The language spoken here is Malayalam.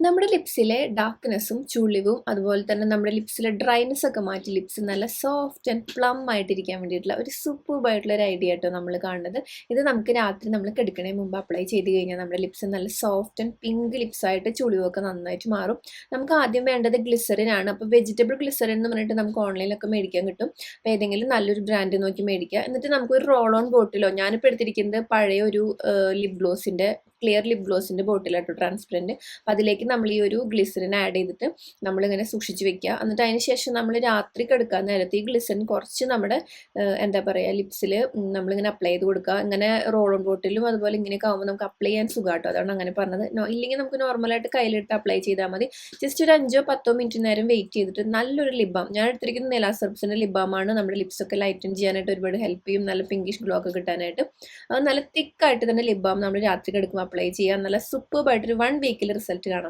നമ്മുടെ ലിപ്സിലെ ഡാർക്ക്നെസ്സും ചുളിവും അതുപോലെ തന്നെ നമ്മുടെ ലിപ്സിലെ ഡ്രൈനെസ് ഒക്കെ മാറ്റി ലിപ്സ് നല്ല സോഫ്റ്റ് ആൻഡ് പ്ലം ആയിട്ടിരിക്കാൻ വേണ്ടിയിട്ടുള്ള ഒരു സൂപ്പർബായിട്ടുള്ള ഒരു ഐഡിയ ആയിട്ടോ നമ്മൾ കാണുന്നത്. ഇത് നമുക്ക് രാത്രി നമ്മൾ കിടക്കണേ മുമ്പ് അപ്ലൈ ചെയ്ത് കഴിഞ്ഞാൽ നമ്മുടെ ലിപ്സ് നല്ല സോഫ്റ്റ് ആൻഡ് പിങ്ക് ലിപ്സ് ആയിട്ട് ചുളിവൊക്കെ നന്നായിട്ട് മാറും. നമുക്ക് ആദ്യം വേണ്ടത് ഗ്ലിസറിൻ ആണ്. അപ്പോൾ വെജിറ്റബിൾ ഗ്ലിസറിൻ എന്ന് പറഞ്ഞിട്ട് നമുക്ക് ഓൺലൈനിലൊക്കെ മേടിക്കാൻ കിട്ടും. അപ്പോൾ ഏതെങ്കിലും നല്ലൊരു ബ്രാൻഡ് നോക്കി മേടിക്കുക. എന്നിട്ട് നമുക്കൊരു റോൾ ഓൺ ബോട്ടിലോ, ഞാനിപ്പോൾ എടുത്തിരിക്കുന്നത് പഴയ ഒരു ലിപ് ഗ്ലോസിൻ്റെ ക്ലിയർ ലിപ് ഗ്ലോസിൻ്റെ ബോട്ടിലാട്ടോ, ട്രാൻസ്പെറൻറ്റ്. അപ്പോൾ അതിലേക്ക് നമ്മൾ ഈ ഒരു ഗ്ലിസറിൻ ആഡ് ചെയ്തിട്ട് നമ്മളിങ്ങനെ സൂക്ഷിച്ച് വെക്കുക. എന്നിട്ട് അതിന് ശേഷം നമ്മൾ രാത്രി കിടക്കാൻ നേരത്ത് ഈ ഗ്ലിസറിൻ കുറച്ച് നമ്മുടെ എന്താ പറയുക ലിപ്സിൽ നമ്മളിങ്ങനെ അപ്ലൈ ചെയ്ത് കൊടുക്കുക. ഇങ്ങനെ റോൾ ഓൺ ബോട്ടിലും അതുപോലെ ഇങ്ങനെയൊക്കെ ആകുമ്പോൾ നമുക്ക് അപ്ലൈ ചെയ്യാൻ സുഖമാട്ടോ, അതാണ് അങ്ങനെ പറഞ്ഞത്. ഇല്ലെങ്കിൽ നമുക്ക് നോർമലായിട്ട് കയ്യിലിട്ട് അപ്ലൈ ചെയ്താൽ മതി. ജസ്റ്റ് ഒരു 5-10 മിനിറ്റ് നേരം വെയിറ്റ് ചെയ്തിട്ട് നല്ലൊരു ലിപ് ബാം, ഞാൻ എടുത്തിരിക്കുന്ന നെലാസെർബ്സിൻ്റെ ലിപ് ബാമാണ്. നമ്മുടെ ലിപ്സൊക്കെ ലൈറ്റൻ ചെയ്യാനായിട്ട് ഒരുപാട് ഹെൽപ്പ് ചെയ്യും, നല്ല പിങ്കിഷ് ഗ്ലോ ഒക്കെ കിട്ടാനായിട്ട്. അത് നല്ല തിക്കായിട്ട് തന്നെ ലിപ് ബാം നമ്മൾ രാത്രി കിടക്കുമ്പോൾ അപ്ലൈ ചെയ്യുക. നല്ല സൂപ്പർബായിട്ടൊരു 1 വീക്കിൽ റിസൾട്ട് കാണാം.